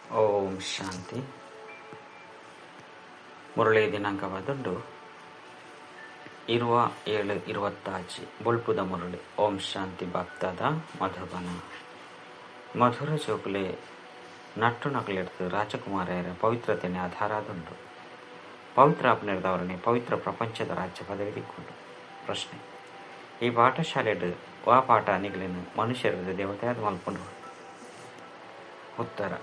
ಓಂ ಶಾಂತಿ. ಮುರಳಿ ದಿನಾಂಕವಾದುಂಡು 27/7/20 ಬೊಳ್ಪುದ ಮುರಳಿ. ಓಂ ಶಾಂತಿ ಬಾಪ್ತಾದ ಮಧುಬನ ಮಧುರ ಜೋಗುಲೆ nut ನಕಲೆಡ್ದು ರಾಜಕುಮಾರರ ಪವಿತ್ರತೆಯ ಆಧಾರದುಂಡು. ಪವಿತ್ರ ಆಪನೆರದವರನ್ನೇ ಪವಿತ್ರ ಪ್ರಪಂಚದ ರಾಜ್ಯ ಪದವಿ ದಿಕ್ಕೊಂಡು. ಪ್ರಶ್ನೆ: ಈ ಪಾಠಶಾಲೆಡ್ ವಾ ಪಾಠ ನಿಗಲಿನ ಮನುಷ್ಯರದ ದೇವತೆಯಾದ ಮಲ್ಕೊಂಡು. ಉತ್ತರ: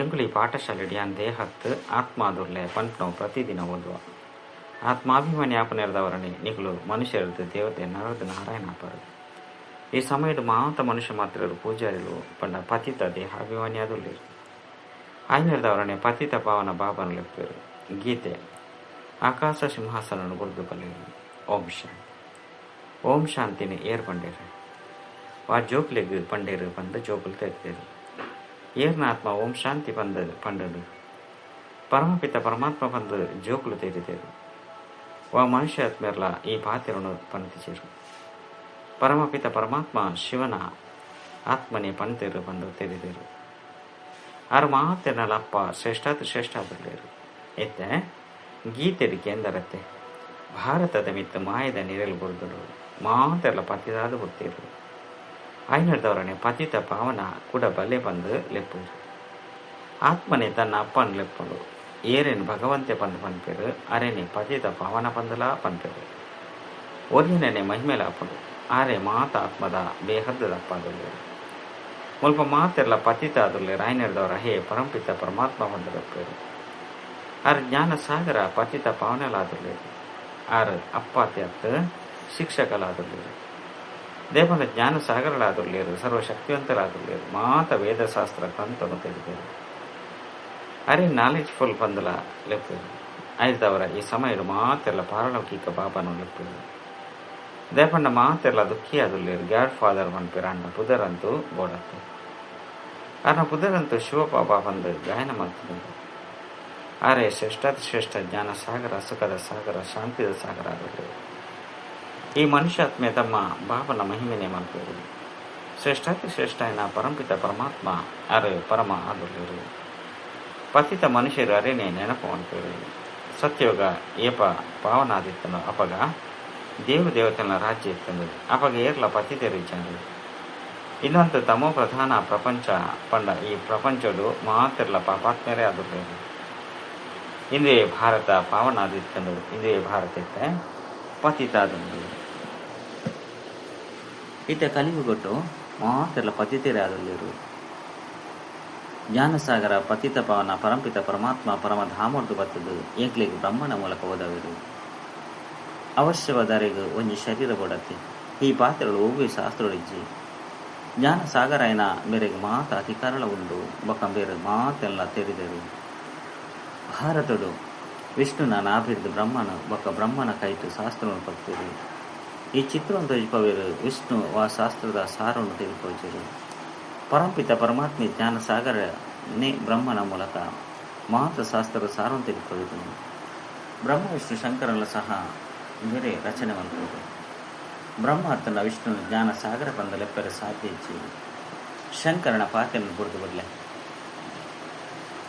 ಎಂಗುಲಿ ಪಾಠಶಾಲೆಡ್ ಯಾನ್ ದೇಹತ್ತು ಆತ್ಮಾದುರ್ಲೆ ಪಂಟ್ನೋ ಪ್ರತಿದಿನ ಓದುವ. ಆತ್ಮಾಭಿಮಾನಿ ಆಪನೆರದವರನ್ನೇ ನಿಗಲು ಮನುಷ್ಯರದ್ದು ದೇವತೆ ನರದು ನಾರಾಯಣ ಅಪರು. ಈ ಸಮಯದ ಮಾತ ಮನುಷ್ಯ ಮಾತ್ರರು ಪೂಜಾರಿಗಳು ಪಂಡ ಪತಿತ ದೇಹಾಭಿಮಾನಿಯಾದುರ್ಲೇರು. ಆಯ್ನೆರದವರನ್ನೇ ಪತಿತ ಪಾವನ ಬಾಬನ ಲೆಪ್ಪರು. ಗೀತೆ: ಆಕಾಶ ಸಿಂಹಾಸನನು ಗುರುದು ಬಲ್ಲೆರು. ಓಂ ಶಾಂತಿ. ಓಂ ಶಾಂತಿನಿ ಏರ್ ಪಂಡೇರು ವಾ ಜೋಕ್ಲೆಗ್ ಪಂಡೇರು ಬಂದು ಜೋಕುಲು ತೆರೆದೇರು. ಏರ್ನ ಆತ್ಮ ಓಂ ಶಾಂತಿ ಪಂಡದು ಪರಮಪಿತ ಪರಮಾತ್ಮ ಬಂದು ಜೋಕುಲು ತೆರೆದೇರು. ವಾ ಮನುಷ್ಯ ಆತ್ಮೇರ್ಲ ಈ ಪಾತ್ರನು ಪಂತಿಚೇರು. ಪರಮಪಿತ ಪರಮಾತ್ಮ ಶಿವನ ಆತ್ಮನೇ ಪಂತೇರು ಬಂದು ತೆರೆದೇರು. ಆರು ಮಾತೆನಲ್ಲಪ್ಪ ಶ್ರೇಷ್ಠಾದಿರ್ಲೇರು. ಎತ್ತೆ ಗೀತೆಡ್ ಕೇಂದ್ರತೆ ಭಾರತದ ಮಿತ್ತು ಮಾಯದ ನೀರಲು ಬುರ್ದುಡು ಮಾತೆಲ್ಲ ಪತಿದಾದ ಹುಟ್ಟೇರು. ಆಯ್ನರ್ದವರನ್ನೇ ಪತಿತ ಪಾವನ ಕೂಡ ಬಲೆ ಬಂದು ಲೆಪ್ಪರು. ಆತ್ಮನೆ ತನ್ನ ಅಪ್ಪನ ಲೆಪ್ಪಡು. ಏರೇನು ಭಗವಂತೆ ಪಂದು ಪನ್ಪೇರು. ಅರೇನೆ ಪತಿತ ಪಾವನ ಪಂದಲ ಪನ್ಪೇರು. ಒರಿಯನೇ ಮಹಿಮೇಲ ಅಪ್ಪಡು. ಆರೆ ಮಾತ ಆತ್ಮದ ಬೇಹದ್ದದ ಅಪ್ಪಾದುಲ್ಲೇರು. ಮುಲ್ಪ ಮಾತೆಲ್ಲ ಪತಿತ ಆದುಲ್ಲೇರು. ಆಯ್ನರ್ದವರ ಹೇ ಪರಂಪಿತ ಪರಮಾತ್ಮ ಬಂದು ಲೆಪ್ಪೇರು. ಆರು ಜ್ಞಾನ ಸಾಗರ ಪತಿತ ಪಾವನಲಾದುಲ್ಲೇರು. ಆರು ಅಪ್ಪಾತ್ಯತ್ ಶಿಕ್ಷಕಲಾದುಲ್ಲೇರು. ದೇವನ ಜ್ಞಾನ ಸಾಗರಳಾದುರ್ಲೇರು. ಸರ್ವಶಕ್ತಿವಂತರಾದುರ್ಲೇರು. ಮಾತ ವೇದಶಾಸ್ತ್ರ ಗ್ರಂಥವನ್ನು ತೆಗೆದರು. ಅರೆ ನಾಲೆಜ್ಫುಲ್ ಪಂದಲ ಲೆಪ್ಪರು. ಆಯ್ದವರ ಈ ಸಮಯದ ಮಾತೆಲ್ಲ ಪಾರಲೌಕಿಕ ಬಾಬಾನು ಲೆಪ್ಪರು. ದೇಪಂಡ ಮಾತೆಲ್ಲ ದುಃಖಿಯಾದುರ್ಲೇರು. ಗ್ಯಾಡ್ ಫಾದರ್ ಪನ್ಪೇರು. ಅಣ್ಣ ಪುದರಂತೂ ಬೋಡತ್ತು. ಅನ್ನ ಪುದರಂತೂ ಶಿವಪಾಪ ಬಂದು ಗಾಯನ ಮಾಡ್ತಿದ್ದರು. ಆರೆ ಶ್ರೇಷ್ಠ ಜ್ಞಾನ ಸಾಗರ, ಸುಖದ ಸಾಗರ, ಶಾಂತಿದ ಸಾಗರ ಆದುರ್ಲೇರು. ಈ ಮನುಷ್ಯಾತ್ಮೆ ತಮ್ಮ ಬಾಬನ ಮಹಿಮೆನೆ ಮಾಡ್ತಾರೆ. ಶ್ರೇಷ್ಠ ಪರಂಪಿತ ಪರಮಾತ್ಮ ಅರೆ ಪರಮ ಆದುರ್ಲೇರು. ಪತಿತ ಮನುಷ್ಯರು ಅರೇನೆ ನೆನಪು ಮಾಡ್ತಾರೆ. ಸತ್ಯೋಗ ಏಪ ಪಾವನಾದಿತ್ತನು ಅಪಗ ದೇವತೆನ ರಾಜ್ಯ ಇತ್ತಂದು ಅಪಗ ಏರ್ಲ ಪತಿತರು ಇಚ್ಚಂದು. ಇನ್ನೊಂದು ತಮೋ ಪ್ರಧಾನ ಪ್ರಪಂಚ ಪಂಡ ಈ ಪ್ರಪಂಚಡು ಮಾತೆರ್ಲ ಪಾಪಾತ್ಮರೇ ಆದುರ್ಲೇರು. ಇಂದೇ ಭಾರತ ಪಾವನಾದಿತ್ತಂದು ಇಂದೇ ಭಾರತ ಇತ್ತೆ ಪತಿತ ಆದಂದು. ಇತ್ತೆ ಕಲಿಯುಗೊಟ್ಟು ಮಾತೆಲ್ಲ ಪತಿತರೇ ಆದಲ್ಲಿರು. ಜ್ಞಾನಸಾಗರ ಪತಿತ ಪಾವನ ಪರಂಪಿತ ಪರಮಾತ್ಮ ಪರಮಧಾಮೊಡ್ದು ಬತ್ತದು ಏಕ್ಲಿಗೆ ಬ್ರಹ್ಮನ ಮೂಲಕ ಓದವಿರು. ಅವಶ್ಯವಾದರಿಗೂ ಒಂಜಿ ಶರೀರ ಬೋಡತ್ತೆ. ಈ ಪಾತ್ರಗಳು ಒವ್ವೆ ಶಾಸ್ತ್ರೊಳಿಜ್ಜಿ ಜ್ಞಾನ ಸಾಗರ ಏನ ಬೇರೆಗೆ ಮಾತ ಅಧಿಕಾರಳ ಉಂಡು ಬೊಕ್ಕ ಬೇರೆ ಮಾತೆಲ್ಲ ತೆರೆದರು. ಭಾರತಡು ವಿಷ್ಣುನ ನಾಭಿರ್ದು ಬ್ರಹ್ಮನ ಬೊಕ್ಕ ಬ್ರಹ್ಮನ ಕೈಟು ಶಾಸ್ತ್ರವನ್ನು ಪಕ್ತಿರು. ಈ ಚಿತ್ರವನ್ನು ತೋಜಿಪವೇರು ವಿಷ್ಣು ವಾ ಶಾಸ್ತ್ರದ ಸಾರವನ್ನು ತೆಗೆದುಕೊಳ್ಳರು. ಪರಂಪಿತ ಪರಮಾತ್ಮ ಜ್ಞಾನ ಸಾಗರನೇ ಬ್ರಹ್ಮನ ಮೂಲಕ ಮಾತ ಶಾಸ್ತ್ರದ ಸಾರವನ್ನು ತೆಗೆದುಕೊಳ್ಳುವುದು. ಬ್ರಹ್ಮ ವಿಷ್ಣು ಶಂಕರನ ಸಹ ಬೇರೆ ರಚನೆ ಮಾಡ್ಬೋದು. ಬ್ರಹ್ಮ ತನ್ನ ವಿಷ್ಣು ಜ್ಞಾನ ಸಾಗರ ಬಂದ ಲೆಪ್ಪರೆ ಸಾಧ್ಯ ಇಚ್ಚಿ ಶಂಕರನ ಪಾತ್ರವನ್ನು ಬುಡ್ದು ಬರಲೆ.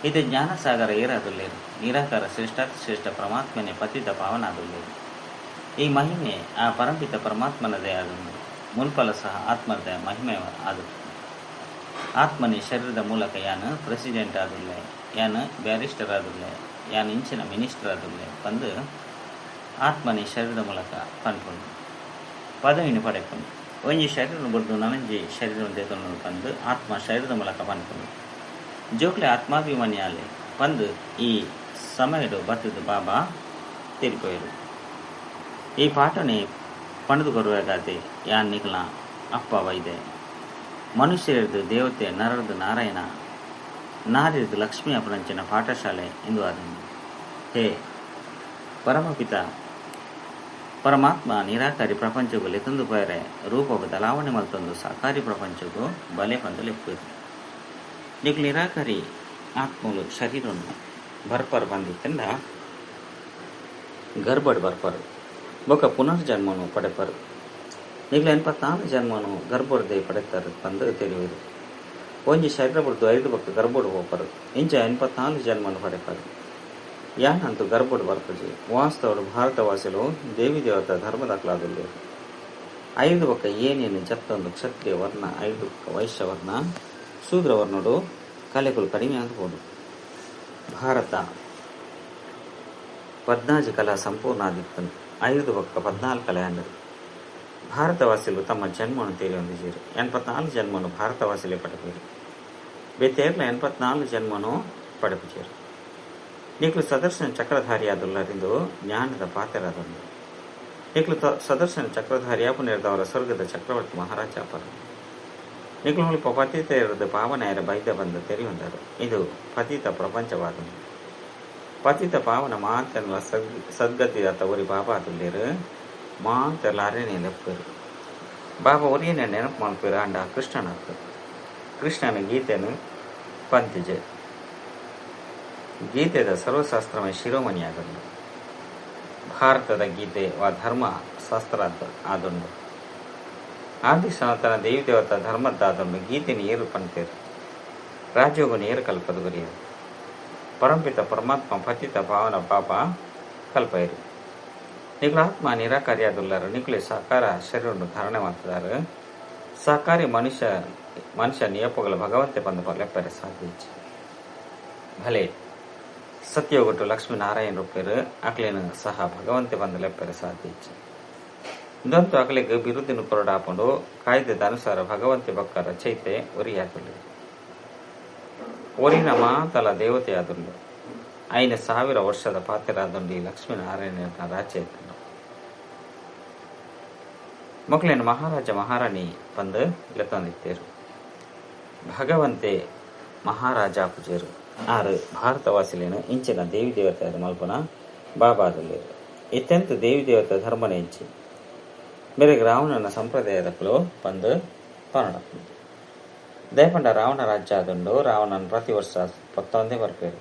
ಇದು ಜ್ಞಾನ ಸಾಗರ ಏರಾದುಲ್ಲೇರು. ನಿರಾಕಾರ ಶ್ರೇಷ್ಠ ಪರಮಾತ್ಮನೇ ಪತಿತ ಪಾವನಾದುಲ್ಲೇರು. ಈ ಮಹಿಮೆ ಆ ಪರಂಪಿತ ಪರಮಾತ್ಮನದೇ ಆದನು. ಮುಲ್ಪಲ ಸಹ ಆತ್ಮದ ಮಹಿಮೆ ಆದದ್ದು. ಆತ್ಮನೇ ಶರೀರದ ಮೂಲಕ ಯಾನು ಪ್ರೆಸಿಡೆಂಟ್ ಆದುಲ್ಲೆ, ಯಾನು ಬ್ಯಾರಿಸ್ಟರ್ ಆದುಲ್ಲೆ, ಯಾನು ಇಂಚಿನ ಮಿನಿಸ್ಟರ್ ಆದುಲ್ಲೆ ಬಂದು ಆತ್ಮನೇ ಶರೀರದ ಮೂಲಕ ಪನ್ಕೊಂಡು ಪದವಿನ ಪಡೆಕೊಂಡು ಒಂಜಿ ಶರೀರ ಬಡ್ದು ನನಂಜಿ ಶರೀರವನ್ನು ತೆಗೆದುಕೊಂಡು ಬಂದು ಆತ್ಮ ಶರೀರದ ಮೂಲಕ ಪನ್ಕೊಂಡು ಜೋಕ್ಲೆ ಆತ್ಮಾಭಿಮಾನಿ ಆಲೆ ಬಂದು ಈ ಸಮಯಡು ಬತ್ತದು ಬಾಬಾ ತಿರ್ಕೋಯರು. ಈ ಪಾಠನೆ ಪಣದು ಕೊರುವಾಗದೆ ಯಾನ್ ನಿಖಲ ಅಪ್ಪ ವೈದೆ. ಮನುಷ್ಯರದು ದೇವತೆ ನರದು ನಾರಾಯಣ ನಾರಿದು ಲಕ್ಷ್ಮೀ ಅಪರಂಚಿನ ಪಾಠಶಾಲೆ ಎಂದು ಆದನು. ಹೇ ಪರಮಪಿತ ಪರಮಾತ್ಮ ನಿರಾಕಾರಿ ಪ್ರಪಂಚಗೂ ಲೆತಂದು ಪಯರೆ ರೂಪವು ಬದಲಾವಣೆ ಮಲ್ತೊಂದು ಸಾಕಾರಿ ಪ್ರಪಂಚಗೂ ಬಲೆ ಬಂದು ಲೆಪ್ಪುದು. ನಿಖ್ ನಿರಾಕಾರಿ ಆತ್ಮಲು ಶರೀರವನ್ನು ಬರ್ಪರ್ ಬಂದಿತ್ತಂದ ಗರ್ಭಡ್ ಬರ್ಪರು ಬೊಕ್ಕ ಪುನರ್ಜನ್ಮನು ಪಡೆಪರು. ಈಗಲೇ 84 ಜನ್ಮನು ಗರ್ಭೋರ್ದೆ ಪಡೆತಾರೆ ಬಂದು ತಿಳಿಯುವುದು. ಒಂಜಿ ಶರೀರ ಬುಡ್ದು 5 ಬೊಕ್ಕ ಗರ್ಭೋಡು ಹೋಪರು ಇಂಚ 84 ಜನ್ಮನು ಪಡೆಪರು. ಯಾನಂತೂ ಗರ್ಭೋಡು ಬರ್ಪುಜಿ ವಾಸ್ತವಡು ಭಾರತವಾಸಿಲು ದೇವಿ ದೇವತಾ ಧರ್ಮದಾಕ್ಲಾದುಲ್ಲೇರು. 5 ಬೊಕ್ಕ ಏನೇನು ಜತ್ತೊಂದು ಕ್ಷತ್ರಿಯ ವರ್ಣ, 5 ಬೊಕ್ಕ ವೈಶ್ಯ ವರ್ಣ, ಶೂದ್ರ ವರ್ಣಡು ಕಲೆಗಳು ಕಡಿಮೆ ಆದ್ಬೋದು. ಭಾರತ 14 ಕಲಾ ಸಂಪೂರ್ಣಾದಿತ್ತನು. 5 ಬೊಕ್ಕ 14 ಕಲೆ ಅಂಡರು ಭಾರತವಾಸಿಲು ತಮ್ಮ ಜನ್ಮವನ್ನು ತೇರಿ ಹೊಂದಿದ್ದೀರು. 84 ಜನ್ಮನು ಭಾರತವಾಸಿಲೇ ಪಡೆಪೇರು. ಬೇತೇರ್ಲ 84 ಜನ್ಮನು ಪಡೆಪುಜೇರು. ನಿಕ್ಲು ಸದರ್ಶನ ಚಕ್ರಧಾರಿಯಾದುಲ್ಲರಿಂದು ಜ್ಞಾನದ ಪಾತ್ರರಾದಂದು. ನಿಕ್ಲು ಸದರ್ಶನ ಚಕ್ರಧಾರಿಯ ಪುನರ್ದವರ ಸ್ವರ್ಗದ ಚಕ್ರವರ್ತಿ ಮಹಾರಾಜ ಅಪರ. ನಿಕ್ಲು ಮುಲ್ಪ ಪತಿತ ಇರದ ಪಾವನೆಯರ ಬೈದ ಬಂದ ತೆರಿ ಹೊಂದರು. ಇದು ಪತಿತ ಪ್ರಪಂಚವಾದನು. ಪತಿತ ಪಾವನ ಮಾತೆಲ್ಲ ಸದ್ಗತಿದಾತ ಒರಿ ಬಾಬಾ ಅದುಲ್ಲೇರು ಮಾತೆಲ್ಲ ಅರೇನೇ ಲೆಪ್ಪರು. ಬಾಬಾ ಒರಿಯನೇ ನೆನಪು ಮಲ್ಪೇರು ಅಂಡ ಕೃಷ್ಣನಾಥ. ಕೃಷ್ಣನ ಗೀತೆನು ಪಂತಿಜೆ ಗೀತೆದ ಸರ್ವಶಾಸ್ತ್ರಮಯ ಶಿರೋಮಣಿಯಾಗಲು. ಭಾರತದ ಗೀತೆ ವಾ ಧರ್ಮ ಶಾಸ್ತ್ರ ಆದೊಂದು. ಆದಿ ಸನಾತನ ದೇವಿ ದೇವತಾ ಧರ್ಮದ್ದಾದೊಂದು ಗೀತೆನ ಏರು ಪಂತೇರು. ರಾಜ್ಯೋಗನ ಏರು ಕಲ್ಪದ ಗುರಿಯರು. ಪರಂಪಿತ ಪರಮಾತ್ಮ ಪತಿತ ಪಾವನ ಪಾಪ ಕಲ್ಪಯರು. ನಿಕ್ಲ ಆತ್ಮ ನಿರಾಕಾರಿಯಾದುಲ್ಲರು. ನಿಕ್ಲೆ ಸಾಕಾರ ಶರೀರವನ್ನು ಧಾರಣೆ ಮಾಡ್ತಿದ್ದಾರೆ. ಸಾಕಾರಿ ಮನುಷ್ಯ ನಿಯಪಗಳು ಭಗವಂತೆ ಬಂದು ಲೆಪ್ಪರೆ ಸಾಧಿಸಿ ಭಲೆ ಸತ್ಯೋಗೊಟ್ಟು ಲಕ್ಷ್ಮೀನಾರಾಯಣ ರೂಪೇರು ಅಕ್ಲೇನು ಸಹ ಭಗವಂತೆ ಬಂದು ಲೆಪ್ಪರೆ ಸಾಧಿಸಿ ಇದಂತೂ ಅಕ್ಲಿಗೆ ಬಿರುದಿನ ಕೊರಡಾಪಂಡು ಕಾಯ್ದೆದ ಅನುಸಾರ ಭಗವಂತೆ ಬಕ್ಕ ರಚಯಿತೆ ಒರಿಯಾದುಲ್ಲು. ಒರಿನ ಮಾತಲ ದೇವತೆಯಾದುಲ್ಲು. 5,000 ವರ್ಷದ ಪಾತ್ರರಾದಂಡು ಲಕ್ಷ್ಮೀನಾರಾಯಣ ರಾಚಯಿತ ಮಕ್ಕಳೇನು ಮಹಾರಾಜ ಮಹಾರಾಣಿ ಬಂದು ಲೆತ್ತಂದಿತ್ತೇರು. ಭಗವಂತೆ ಮಹಾರಾಜ ಪೂಜೇರು. ಆರು ಭಾರತವಾಸಿಲೇನು ಇಂಚಿನ ದೇವಿ ದೇವತೆಯಾದ ಮಲ್ಪನ ಬಾಬಾದಲ್ಲೇರು. ಇತ್ತೆಂತ ದೇವಿ ದೇವತಾ ಧರ್ಮನ ಇಂಚಿ ಬೇರೆಗೆ ರಾವಣನ ಸಂಪ್ರದಾಯದಕ್ಕಲು ಬಂದು ಪನ್ನಡ ದೇಪಂಡ ರಾವಣ ರಾಜ್ಯ ಆದುಂಡು ರಾವಣನ ಪ್ರತಿ ವರ್ಷ 11 ಬರ್ಪೇರು.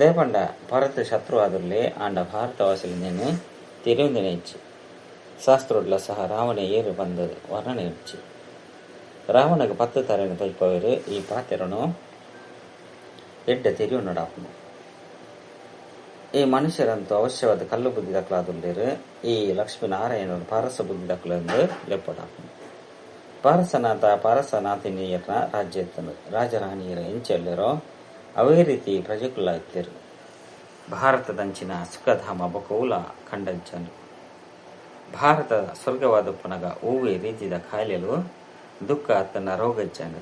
ದೇಪಂಡ ಭರತ ಶತ್ರು ಆದುರ್ಲೆ ಆಂಡ ಭಾರತವಾಸಿಲೇನು ತಿರುವಂದಿನ ಇಂಚಿ ಶಾಸ್ತ್ರೋಡ್ಲ ಸಹ ರಾವಣ ಏರು ಬಂದು ವರ್ಣನೆ ಇಚ್ಚಿ ರಾವಣಗೆ 10 ತರೆಯನ್ನು ತಲ್ಪವೇರು. ಈ ಪಾತೆರನು ಎಡ್ಡ ತೆರಿಯು ನಡಾಪನು. ಈ ಮನುಷ್ಯರಂತೂ ಅವಶ್ಯವಾದ ಕಲ್ಲು ಬುದ್ಧಿ ದಕ್ಲಾದುಲ್ಲೇರು. ಈ ಲಕ್ಷ್ಮೀನಾರಾಯಣರು ಪಾರಸ ಬುದ್ಧಿ ದಕ್ಲೆಂದು ಲೆಪ್ಪಡಾಪನು. ಪಾರಸನಾಥಿನಿಯರ ರಾಜ್ಯ ಇತ್ತನು. ರಾಜರಾಣಿಯರ ಎಂಚೆಲ್ಲರೋ ಅವೇ ರೀತಿ ಪ್ರಜೆಕುಲ ಇತ್ತರು. ಭಾರತದಂಚಿನ ಸುಖಧಾಮ ಬಕೌಲ ಖಂಡಂಚನು. ಭಾರತ ಸ್ವರ್ಗವಾದಪ್ಪನಗ ಹೂವೇ ರೀತಿದ ಕಾಯಿಲೆಲು ದುಃಖ ತನ್ನ ರೋಗಜ್ಜನು.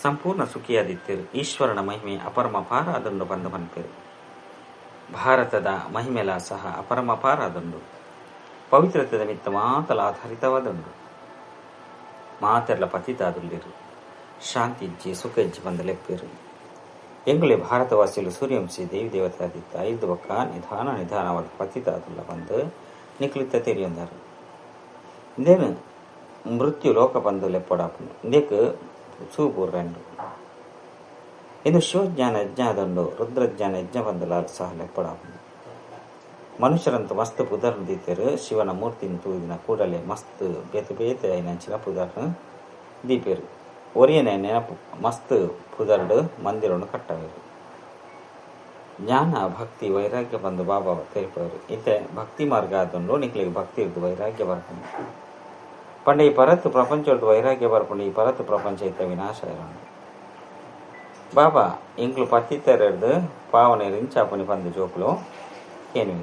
ಸಂಪೂರ್ಣ ಸುಖಿಯಾದಿತ್ತರು. ಈಶ್ವರನ ಮಹಿಮೆ ಅಪರಮಪಾರ ಅದನ್ನು ಬಂದು ಬಂತರು. ಭಾರತದ ಮಹಿಮೆಲ ಸಹ ಅಪರಮಪಾರ ಅದೊಂದು. ಪವಿತ್ರತೆದ ಮಿತ್ತ ಮಾತಲ ಆಧಾರಿತವಾದೊಂದು. ಮಾತೆಲ್ಲ ಪತಿತಾದುಲ್ಲಿರು. ಶಾಂತಿಜ್ಜಿ ಸುಖಜ್ಜಿ ಬಂದ ಲೆಪ್ಪೇರು. ಎಂಗುಲೆ ಭಾರತವಾಸಿಲು ಸೂರ್ಯವಂಶಿ ದೇವಿ ದೇವತಾದಿತ್ತ 5 ಬೊಕ್ಕ ನಿಧಾನವಾದ ಪತಿತಾದುಲ್ಲ ಬಂದು ನಿಕ್ಲಿತ್ತ ತೆರಿಯೊಂದರು. ಇಂದೇನು ಮೃತ್ಯು ಲೋಕ ಬಂದು ಲೆಪ್ಪಡಾಪನು. ಇಂದೇಕು ಸೂಪೂರ್ರೆಂಡು ಇದು ಶಿವಜ್ಞಾನ ಯಜ್ಞ ಆದಂಡು ರುದ್ರಜ್ಞಾನ ಯಜ್ಞ ಬಂದಲಾರು ಸಹ ಲೆಪ್ಪಡಾಪನು. ಮನುಷ್ಯರಂತೂ ಮಸ್ತ್ ಪುದರ್ನು ದೀತೆರು. ಶಿವನ ಮೂರ್ತಿನ ತೂದಿನ ಕೂಡಲೇ ಮಸ್ತ್ ಬೇತೆ ಐನಂಚಿನ ಪುದರ್ನು ದೀಪೇರು. ಒರಿಯನೆ ನೆನಪು ಮಸ್ತ್ ಪುದರ್ಡು ಮಂದಿರನ್ನು ಕಟ್ಟವೇರು. ಜ್ಞಾನ ಭಕ್ತಿ ವೈರಾಗ್ಯ ಬಂದು ಬಾಬಾ ತೆರಿಪವರು. ಇಂತೆ ಭಕ್ತಿ ಮಾರ್ಗ ಆದಂಡು ನಿಕ್ಲಿಗೆ ಭಕ್ತಿ ಇರ್ದು ವೈರಾಗ್ಯ ಬರ್ಕೊಂಡು ಪಂಡ ಈ ಪರತ್ತು ಪ್ರಪಂಚ ಇರ್ದು ವೈರಾಗ್ಯ ಬರ್ಕೊಂಡು ಈ ಪರತ್ತು ಪ್ರಪಂಚ ಇತ್ತ ವಿನಾಶ ಇರೋಣ. ಬಾಬಾ ಇಂಕ್ಲು ಪತ್ತಿತ್ತರೆಡ್ದು ಪಾವನೆ ರಿಂಚಾಪನಿ ಬಂದು ಜೋಕ್ಲು ಏನು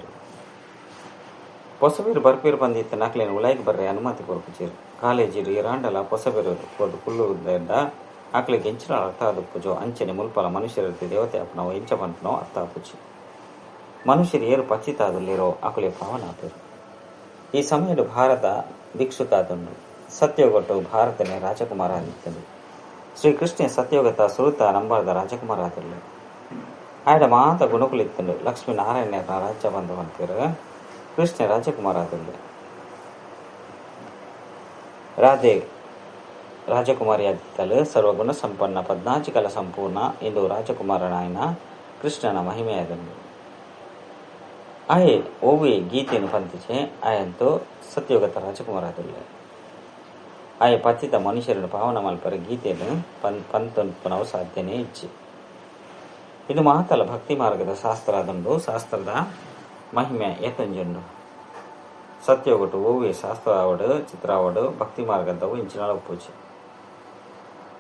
ಪೊಸಬೇರು ಬರ್ಪೇರು ಬಂದಿತ್ತು. ನಕ್ಲೇನು ಉಳಾಯಿಗೆ ಬರ್ರೆ ಅನುಮತಿ ಕೊರ್ಪುಚೇರು. ಕಾಲೇಜಿರು ಇರಾಂಡಲ ಪೊಸಬೇರು ಕೊದ್ದು ಕುಳ್ಳುವುದರಿಂದ ಆಕ್ಲಿಗೆ ಎಂಚಿನ ಅರ್ಥ ಆದುಪ್ಪುಜೋ ಅಂಚನೆ ಮುಲ್ಪಲ ಮನುಷ್ಯರಿರ್ತಿ ದೇವತೆ ಅಪ್ಪನೋ ಎಂಚ ಬಂತನೋ ಅರ್ಥ ಆಪುಜಿ. ಮನುಷ್ಯರು ಏರು ಪಚ್ಚಿತಾದಲ್ಲಿರೋ ಆಕಳೆ ಪಾವನ ಆಪೇರು. ಈ ಸಮಯದ ಭಾರತ ಭಿಕ್ಷುಕಾದನ್ನು ಸತ್ಯೋಗೊಟ್ಟು ಭಾರತನೇ ರಾಜಕುಮಾರ ಆಗಿತ್ತದು. ಶ್ರೀಕೃಷ್ಣ ಸತ್ಯೋಗತ ಸುರುತ ನಂಬಾರ್ದ ರಾಜಕುಮಾರ ಆದಲ್ಲ. ಆಯ್ಡ ಮಾತ ಗುಣಕುಲಿತ್ತಂಡು ಲಕ್ಷ್ಮೀನಾರಾಯಣ ರಾಜ್ಯ ಬಂದು ಅಂತೀರು. ಕೃಷ್ಣ ರಾಜಕುಮಾರ ಆದಲ್ಲ. ರಾಧೆ ರಾಜಕುಮಾರಿಯಾದಿತ್ತಲು ಸರ್ವಗುಣ ಸಂಪನ್ನ 14 ಕಲ ಸಂಪೂರ್ಣ ಎಂದು ರಾಜಕುಮಾರನಾಯನ ಕೃಷ್ಣನ ಮಹಿಮೆಯಾದನು. ಆಯೆ ಓವಿ ಗೀತೆಯನ್ನು ಪಂತಿಚೆ ಆಯಂತೂ ಸತ್ಯೋಗತ ರಾಜಕುಮಾರ ಆದುಲ್ಲೆ ಆಯೆ ಪತಿತ ಮನುಷ್ಯರನ್ನು ಪಾವನ ಮಲ್ಪರ ಗೀತೆಯನ್ನು ಪಂತನವು ಸಾಧ್ಯನೇ ಇಚ್ಚಿ. ಇದು ಮಹತ್ತಲ ಭಕ್ತಿ ಮಾರ್ಗದ ಶಾಸ್ತ್ರ ಆದಂಡು ಶಾಸ್ತ್ರದ ಮಹಿಮೆ ಏತಂಜುಂಡು ಸತ್ಯೋಗಟ್ಟು ಓವಿ ಶಾಸ್ತ್ರ ಆವಡು ಚಿತ್ರ ಆವಡು ಭಕ್ತಿ ಮಾರ್ಗದವು ಇಂಚಿನ ಪೂಜೆ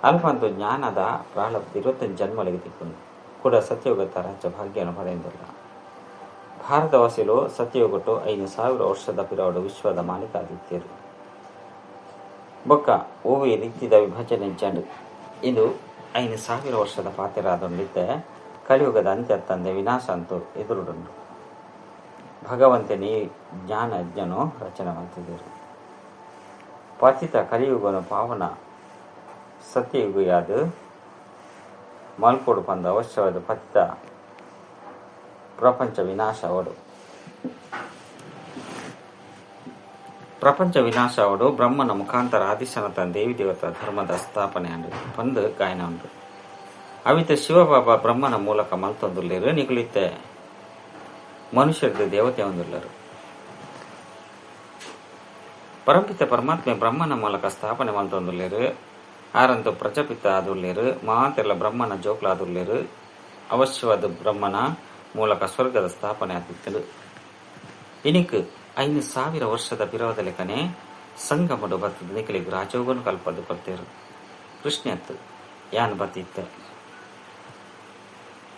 ಅಲ್ಪಂತು ಜ್ಞಾನದ ಪ್ರಾಳಬ್ಧಿ 25 ಜನ್ಮಲಿಗೆ ತಿಕ್ಕೊಂಡು ಕೂಡ ಸತ್ಯೋಗತ ರಾಜ್ಯ ಭಾಗ್ಯವನ್ನು ಪಡೆಯುವುದಿಲ್ಲ. ಭಾರತವಾಸಿಗಳು ಸತ್ಯೋಗಟ್ಟು 5,000 ವರ್ಷದ ಪಿರಾವಡು ವಿಶ್ವದ ಮಾಲೀಕಾದಿತ್ಯರು ಬೊಕ್ಕ ಓವಿ ರೀತಿದ ವಿಭಜನೆ ಜಂಡು ಇದು 5,000 ವರ್ಷದ ಪಾತೆರಾದೊಂಡಿದ್ದೆ ಕಲಿಯುಗದ ಅಂತ್ಯ ತಂದೆ ವಿನಾಶ ಅಂತೂ ಎದುರುಡುಂಡು ಭಗವಂತನೇ ಜ್ಞಾನ ಯಜ್ಞನು ರಚನೆ ಮಾಡ್ತಿದ್ದರು. ಪತಿತ ಕಲಿಯುಗನು ಪಾವನ ಸತ್ಯಯುಗಿಯಾದ ಮಲ್ಕೋಡು ಪಂದ ಅವಶ್ಯವಾದ ಪತಿತ ಪ್ರಪಂಚ ವಿನಾಶ ಅವಡು ಬ್ರಹ್ಮನ ಮುಖಾಂತರ ಆದಿಶನತ ದೇವಿ ದೇವತಾ ಧರ್ಮದ ಸ್ಥಾಪನೆ ಅಂಡು ಪಂದು ಗಾಯನ ಉಂಟು. ಅವಿತ ಶಿವಬಾಬಾ ಬ್ರಹ್ಮನ ಮೂಲಕ ಮಲ್ತೊಂದುಲ್ಲೇರು ನಿಗುಳಿತ್ತೆ ಮನುಷ್ಯರದ್ದು ದೇವತೆ ಹೊಂದುಲ್ಲರು. ಪರಂಪಿತ ಪರಮಾತ್ಮೆ ಬ್ರಹ್ಮನ ಮೂಲಕ ಸ್ಥಾಪನೆ ಮಲ್ತೊಂದುಲ್ಲೇರು ಆರಂತು ಪ್ರಜಾಪಿತ ಆದುಲ್ಲೇರು ಮಹಾಂತೆಲ್ಲ ಬ್ರಹ್ಮನ ಜೋಕ್ಲ ಆದುಲ್ಲೇರು ಅವಶ್ಯವಾದ ಬ್ರಹ್ಮನ ಮೂಲಕ ಸ್ವರ್ಗದ ಸ್ಥಾಪನೆ ಆದಿತ್ತಲು. ಇನಿಕ್ 5,000 ವರ್ಷದ ಪಿರೋದ ಲೆಕ್ಕನೆ ಸಂಗಮಡು ಬರ್ತದ ನಿಖಲಿಗೆ ರಾಜೋಗನು ಕಲ್ಪದು ಕೊಲ್ತೇರು ಕೃಷ್ಣತ್ತು ಯಾನ್ ಬತ್ತಿತ್ತ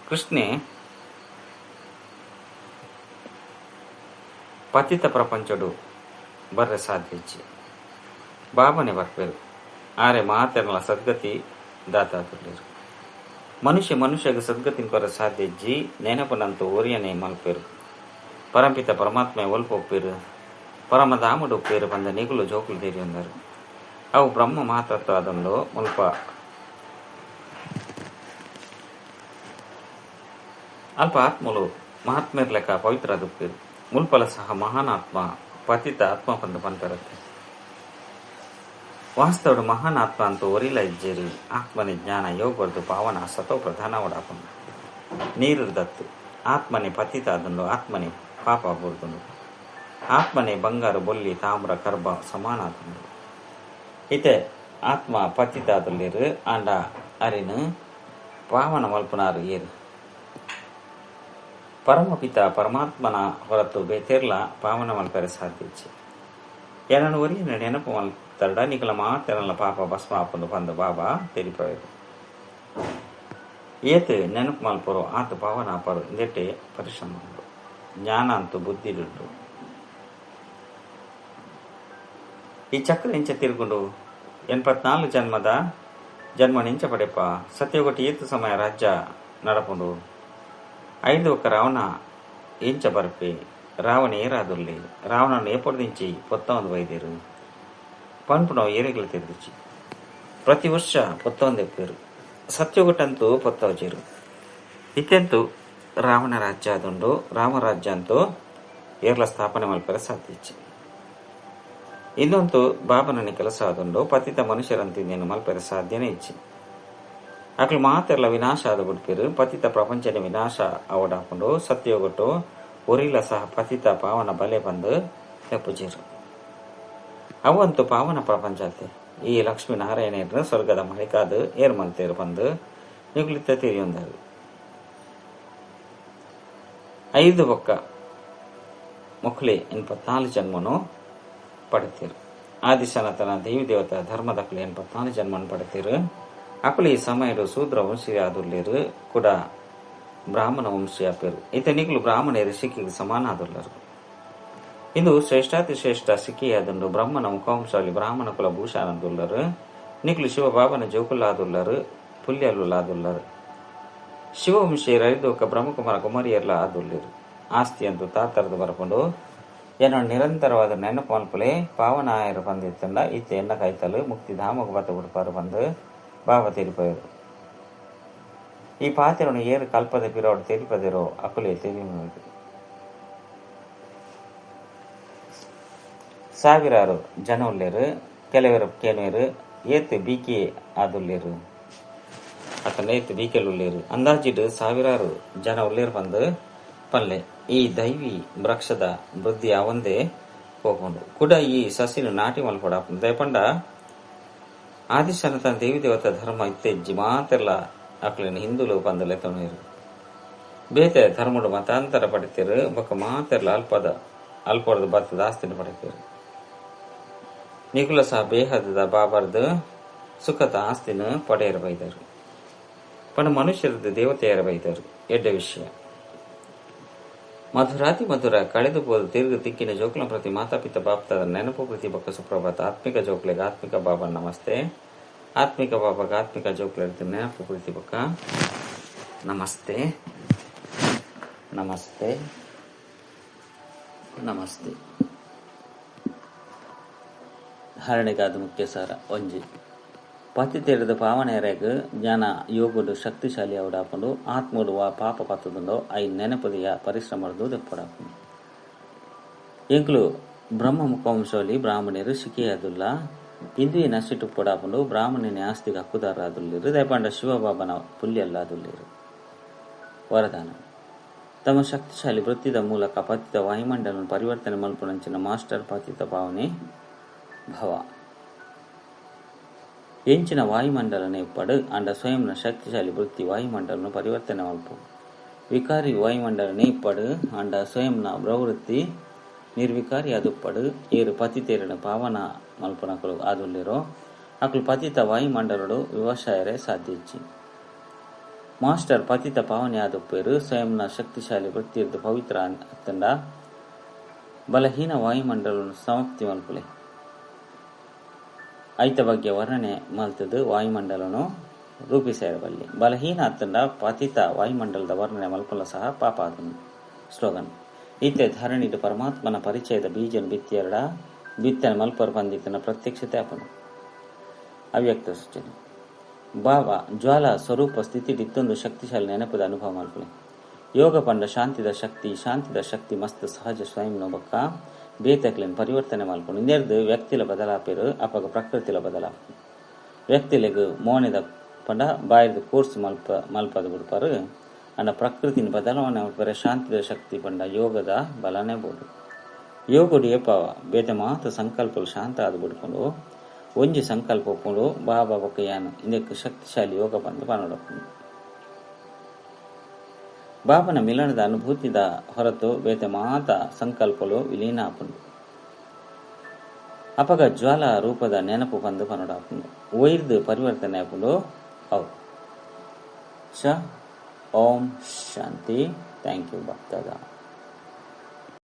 ಕೃಷ್ಣೆ ಪತಿತ ಪ್ರಪಂಚಡು ಬರ್ರೆ ಸಾಧ್ಯಚ್ಚಿ ಬಾಬನೆ ಬರ್ಪೇರು ಆರೆ ಮಾತೆರ್ನಲ ಸದ್ಗತಿ ದಾತಾದುಲ್ಲೇರು ಮನುಷ್ಯಗೆ ಸದ್ಗತಿನ ಕೊರ ಸಾಧ್ಯ ಇಜ್ಜಿ ನೆನಪನಂತೂ ಓರಿಯನೆ ಮಲ್ಪೇರು ಪರಂಪಿತ ಪರಮಾತ್ಮೆ ಒಲ್ಪೊಪ್ಪೇರು ಪರಮಧಾಮಡು ಒಪ್ಪೇರು ಬಂದ ನಿಗುಲು ಜೋಕುಲು ದೇರಿ ಅಂದರು. ಅವು ಬ್ರಹ್ಮ ಮಹಾತತ್ವ ಅದೊಂದು ಮುಲ್ಪ ಅಲ್ಪ ಆತ್ಮಲು ಮಹಾತ್ಮೇರ್ ಲೆಕ್ಕ ಪವಿತ್ರ ದುಪ್ಪೇರು ಮುಲ್ಪಲ ಸಹ ಮಹಾನ್ ಆತ್ಮ ಪತಿತ ಆತ್ಮ ಪಂದ ಪಂತರತ್ತೆ ವಾಸ್ತವಡು ಮಹಾನ್ ಆತ್ಮ ಅಂತೂ ಒರಿಲ ಇಜ್ಜೇರಿ ಆತ್ಮನೆ ಜ್ಞಾನ ಯೋಗವರ್ದು ಪಾವನ ಸತೋ ಪ್ರಧಾನ ಒಡಾಪಂದು ನೀರು ದತ್ತು ಆತ್ಮನೆ ಪತಿತ ಅದನ್ನು ಆತ್ಮನೆ ಪಾಪ ಬೋರ್ದುಂಡು ಆತ್ಮನೆ ಬಂಗಾರ ಬೊಲ್ಲಿ ತಾಮ್ರ ಕರ್ಬ ಸಮಾನ ಆದಂಡು ಇತೆ ಆತ್ಮ ಪತಿತ ಆದಲ್ಲಿರು ಆಂಡ ಅರಿನು ಪಾವನ ಮಲ್ಪನಾರು ಏರು ಪರಮಪಿತ ಪರಮಾತ್ಮನ ಹೊರತು ಬೇತೆರ್ಲ ಪಾವನ ಮಲ್ಪರೆ ಸಾಧ್ಯಚ್ಚೆ ಏನನ್ನು ಒರಿಯನ ನೆನಪು ಮಲ್ತಡ ನಿಖಲ ಮಾತೆರಲ ಪಾಪ ಭಸ್ಮ ಆಪಂದು ಬಂದ ಬಾಬಾ ತೆರಿಪರು ಏತು ನೆನಪು ಮಲ್ಪರು ಆತ ಪಾವನ ಆಪರು ಇಂದೆಟ್ಟೆ ಪರಿಶ್ರಮ ಉಂಟು ಜ್ಞಾನ ಅಂತೂ ಬುದ್ಧಿಡುಂಟು. ಈ ಚಕ್ರ ಇಂಚ ತಿರುಗುಂಡು 84 ಜನ್ಮ ನಿಂಚ ಪಡೆಪ ಸತ್ಯಗೊಟ್ಟಿ ಏತು ಸಮಯ ರಾಜ್ಯ ನಡಪುಂಡು 5 ಒಕ್ಕ ರಾವಣ ಇಂಚ ಬರ್ಪೆ ರಾವಣ ಏರಾದುಲ್ಲಿ ರಾವಣನು ಏಪೊಡ್ದಿಂಚಿ ಪೊತ್ತ ಒಂದು ವೈದ್ಯರು ಪಂಪುನವು ಏರೆಗಳು ತಿರುಗಿಚಿ ಪ್ರತಿ ವರ್ಷ ಪೊತ್ತ ಒಂದೆಪ್ಪೇರು ಸತ್ಯಗೊಟ್ಟಂತೂ ಪೊತ್ತವಜೇರು ಇತ್ತೆಂತೂ ರಾವಣ ರಾಜ್ಯ ಆದುಂಡು ರಾಮರಾಜ್ಯ ಅಂತೂ ಏರ್ಲ ಸ್ಥಾಪನೆ ಮಲ್ಪರೆ ಸಾಧ್ಯಚ್ಚಿ ಇನ್ನೊಂದು ಬಾಬನನಿ ಕೆಲಸ ಆದುಂಡು ಪತಿತ ಮನುಷ್ಯರಂತಿಂದೇನು ಮಲ್ಪರೆ ಸಾಧ್ಯನೇ ಇಚ್ಚಿ ಅಕ್ಲು ಮಾತೆರ್ಲ ವಿನಾಶ ಆದ ಬಿಡ್ಪೇರು ಪತಿತ ಪ್ರಪಂಚನ ವಿನಾಶ ಅವಡಾಕೊಂಡು ಸತ್ಯೋಗೊಟ್ಟು ಒರಿಲ ಸಹ ಪತಿತ ಪಾವನ ಬಲೆ ಬಂದು ತೆಪ್ಪುಜೇರು ಅವಂತೂ ಪಾವನ ಪ್ರಪಂಚತೆ ಈ ಲಕ್ಷ್ಮೀನಾರಾಯಣ ಸ್ವರ್ಗದ ಮಳಿಕಾದ ಏರ್ಮಲ್ತೇರು ಬಂದು ನಿಗುಲಿತ ತಿರಿಯೊಂದರು 5 ಒಕ್ಕ ಮುಖ್ಲೆ 84 ಜನ್ಮನು ಪಡೆತೀರು ಆದಿಶನತನ ದೇವಿ ದೇವತಾ ಧರ್ಮದಕ್ಲೆ 84 ಜನ್ಮನು ಪಡೆತೀರು ಅಕುಲಿ ಈ ಸಮಯಡು ಶೂದ್ರ ವಂಶೀಯ ಆದುಲ್ಲೇರು ಕೂಡ ಬ್ರಾಹ್ಮಣ ವಂಶೀಯ ಪೇರು ಈತನಿಗಳು ಬ್ರಾಹ್ಮಣರು ಸಿಕ್ಕಿಗೆ ಸಮಾನ ಆದುಲ್ಲರು. ಇದು ಶ್ರೇಷ್ಠಾತಿ ಶ್ರೇಷ್ಠ ಸಿಕ್ಕಿಯಾದಂಡು ಬ್ರಹ್ಮನ ಮುಖವಂಶಾವಳಿ ಬ್ರಾಹ್ಮಣ ಕುಲ ಭೂಷಾನದುಲ್ಲರು ನಿಕ್ಲು ಶಿವಬಾಬನ ಜೋಕುಲ್ಲಾದುಲ್ಲರು ಪುಲ್ಯಲ್ಲಾದುಲ್ಲರು ಶಿವವಂಶೀಯರ 5 ಒಕ್ಕ ಬ್ರಹ್ಮಕುಮಾರ ಕುಮಾರಿಯರ್ಲ ಆದುಲ್ಲೇರು ಆಸ್ತಿ ಅಂತೂ ತಾತರದು ಬರ್ಕೊಂಡು ಏನೋ ನಿರಂತರವಾದ ನೆನಪು ಮಲ್ಪಲೆ ಪಾವನ ಆಯರು ಬಂದಿತ್ತಂಡ ಈತ ಎನ್ನ ಕೈತಲು ಮುಕ್ತಿಧಾಮకు ಬತ್ತ ಉಡುಪಾರು ಬಂದು ಬಾಬಾ ತೆರಿಪರು ಈ ಪಾತೆರನು ಏರು ಕಲ್ಪದ ಪಿರೋಡು ತೆರಿಪದಿರೋ ಅಕುಲೆ ತೆರಿ ಸಾವಿರಾರು ಜನ ಉಳ್ಳೇರು ಕೆಲವರು ಕೇನುವರು ಏತು ಬೀಕಿ ಆದುಲ್ಲೇರು ಅತನ ಏತು ಬೀಕೆಲ್ ಉಳ್ಳೇರು ಅಂದಾಜಿಡು ಸಾವಿರಾರು ಜನ ಉಳ್ಳೇರು ಬಂದು ಪಲ್ಲೆ ಈ ದೈವಿ ವೃಕ್ಷದ ವೃದ್ಧಿ ಅವಂದೇ ಹೋಗ್ಕೊಂಡು ಕೂಡ ಈ ಸಸಿನ ನಾಟಿ ಮಲ್ಪಡ ದಯಪಂಡ ಆದಿಶನ ತನ್ನ ದೇವಿ ದೇವತ ಧರ್ಮ ಇತ್ತೆಜ್ಜಿ ಮಾತೆಲ್ಲ ಅಕ್ಲಿನ ಹಿಂದುಲು ಪಂದಲೆ ತೊಣೀರು ಬೇತೆ ಧರ್ಮಡು ಮತಾಂತರ ಪಡಿತೀರು ಬೊಕ್ಕ ಮಾತೆಲ್ಲ ಅಲ್ಪದ ಬತ್ತದ ಆಸ್ತಿನ ಪಡಿತೀರು ನಿಕುಲ ಸಹ ಬೇಹದ ಬಾಬರ್ದು ಸುಖದ ಆಸ್ತಿನ ಪಡೆಯರು ಬೈದರು ಪಣ ಮನುಷ್ಯರದ್ದು ದೇವತೆಯರ ಬೈದರು ಎಡ್ಡ ವಿಷಯ ಮಧುರಾತಿ ಮಧುರ ಕಳೆದು ಬೋದು ತಿರುಗು ತಿಕ್ಕಿನ ಜೋಕ್ಲ ಪ್ರತಿ ಮಾತಾಪಿತ ಬಾಪ್ತದ ನೆನಪು ಪ್ರತಿ ಬಕ್ಕ ಸುಪ್ರಭಾತ ಆತ್ಮಿಕ ಜೋಕ್ಲೆಗೆ ಆತ್ಮಿಕ ಬಾಬಾ ನಮಸ್ತೆ ಆತ್ಮಿಕ ಬಾಬಾಗ ಆತ್ಮಿಕ ಜೋಕ್ಲ ನೆನಪು ಪ್ರತಿ ಬಕ್ಕ ನಮಸ್ತೆ ನಮಸ್ತೆ ನಮಸ್ತೆ. ಧಾರಣೆಗಾದ ಮುಖ್ಯ ಸಾರ ಒಂಜಿ ಪತಿ ತೆರೆದ ಪಾವನೆಯರೆಗೆ ಜ್ಞಾನ ಯೋಗುಡು ಶಕ್ತಿಶಾಲಿ ಅವಡಾಪಂಡು ಆತ್ಮಡು ವಾ ಪಾಪ ಪತ್ತದುಂಡೋ ಐ ನೆನಪದಿಯ ಪರಿಶ್ರಮದ್ದು ದೆಪ್ಪಡಾಪಂಡು ಎಂಕ್ಲು ಬ್ರಹ್ಮ ಮುಖವಂಶವಲ್ಲಿ ಬ್ರಾಹ್ಮಣರು ಶಿಖಿಯಾದುಲ್ಲ ಇಂದ್ರಿಯ ನಶಿಟ್ಟು ಪಡಾಪಂಡು ಬ್ರಾಹ್ಮಣನ ಆಸ್ತಿಗೆ ಹಕ್ಕುದಾರಾದುಲ್ಲಿರು ದಯಪಂಡ ಶಿವಬಾಬನ ಪುಲ್ಯಲ್ಲಾದುಲ್ಲಿರು. ವರದಾನ ತಮ್ಮ ಶಕ್ತಿಶಾಲಿ ವೃತ್ತಿದ ಮೂಲಕ ಪತಿತ ವಾಯುಮಂಡಲವನ್ನು ಪರಿವರ್ತನೆ ಮಲ್ಪುನಂಚಿನ ಮಾಸ್ಟರ್ ಪತಿತ ಭಾವನೆ ಭವ ಎಂಚಿನ ವಾಯುಮಂಡಲನೆ ಪಡು ಅಂಡ ಸ್ವಯಂನ ಶಕ್ತಿಶಾಲಿ ವೃತ್ತಿ ವಾಯುಮಂಡಲನ್ನು ಪರಿವರ್ತನೆ ಮಲ್ಪು ವಿಕಾರಿ ವಾಯುಮಂಡಲನೆ ಪಡು ಅಂಡ ಸ್ವಯಂನ ಪ್ರವೃತ್ತಿ ನಿರ್ವಿಕಾರಿ ಅದು ಪಡು ಏರು ಪತಿತೇರನ ಪಾವನ ಮಲ್ಪನಕಲು ಆದುಲ್ಲಿರೋ ಅಕಲು ಪತಿತ ವಾಯುಮಂಡಲಡು ವ್ಯವಸಾಯರೇ ಸಾಧ್ಯ ಇಚ್ಚಿ ಮಾಸ್ಟರ್ ಪತಿತ ಪಾವನೆ ಆದುಪ್ಪೇರು ಸ್ವಯಂನ ಶಕ್ತಿಶಾಲಿ ವೃತ್ತಿಯದ್ದು ಪವಿತ್ರ ಅತ್ತಂಡ ಬಲಹೀನ ವಾಯುಮಂಡಲವನ್ನು ಸಮಾಪ್ತಿ ಮಲ್ಪುಲೆ ಐತ ಬಗ್ಗೆ ವರ್ಣನೆ ಮಲ್ತದ್ದು ವಾಯುಮಂಡಲನು ರೂಪಿಸಿರಬಲ್ಲಿ ಬಲಹೀನ ಅತ್ತಂಡ ಪತಿತ ವಾಯುಮಂಡಲದ ವರ್ಣನೆ ಮಲ್ಪಲ ಸಹ ಪಾಪ ಆದನು. ಸ್ಲೋಗನ್ ಈತೆ ಧರಣಿಡು ಪರಮಾತ್ಮನ ಪರಿಚಯದ ಬೀಜನ ಬಿತ್ತಿಯರಡ ಬಿತ್ತನ ಮಲ್ಪರ ಬಂದಿತನ ಪ್ರತ್ಯಕ್ಷತೆ ಅಪನು. ಅವ್ಯಕ್ತ ಸೂಚನೆ ಭಾವ ಜ್ವಾಲ ಸ್ವರೂಪ ಸ್ಥಿತಿ ಇತ್ತೊಂದು ಶಕ್ತಿಶಾಲಿ ನೆನಪದ ಅನುಭವ ಮಲ್ಪಲೆ ಯೋಗ ಪಂಡ ಶಾಂತಿದ ಶಕ್ತಿ ಮಸ್ತ್ ಸಹಜ ಸ್ವಯಂ ನೊಬಕ್ಕ ಬೇತಕ್ಲಿನ ಪರಿವರ್ತನೆ ಮಲ್ಪನು ಇಂದೆರ್ದು ವ್ಯಕ್ತಿಲ ಬದಲಾಪೇರು ಅಪಗ ಪ್ರಕೃತಿಲ ಬದಲಾಪು ವ್ಯಕ್ತಿಲೆಗು ಮೋನೆದ ಪಂಡ ಬಾಯಿದ ಕೋರ್ಸ್ ಮಲ್ಪದ ಬಿಡ್ಪಾರು ಅಂಡ ಪ್ರಕೃತಿನ ಬದಲಾವಣೆ ಮಲ್ಪರೆ ಶಾಂತಿದ ಶಕ್ತಿ ಪಂಡ ಯೋಗದ ಬಲನೆ ಬೋದು ಯೋಗುಡು ಏಪಾವ ಬೇತೆ ಮಾತ ಸಂಕಲ್ಪಲು ಶಾಂತ ಆದ ಬಿಡ್ಕೊಂಡು ಒಂಜಿ ಸಂಕಲ್ಪ ಒಪ್ಪುಂಡು ಬಾಬಾ ಬೊಕ್ಕ ಯಾನು ಇಂದಕ್ಕೆ ಶಕ್ತಿಶಾಲಿ ಯೋಗ ಬಂದು ಪನೊಡಪ್ಪುಂಡು ಬಾಬನ ಮಿಲನದ ಅನುಭೂತಿದ ಹೊರತು ಬೇತೆ ಮಾತ ಸಂಕಲ್ಪಲು ವಿಲೀನ ಆಪುಂಡು ಅಪಗ ಜ್ವಾಲ ರೂಪದ ನೆನಪು ಬಂದು ಪನೊಡಾಪುಂಡು ಒಯ್ದು ಪರಿವರ್ತನೆ ಆಪುಂಡು ಅವು ಓಂ ಶಾಂತಿ. Thank you ಭಕ್ತದ.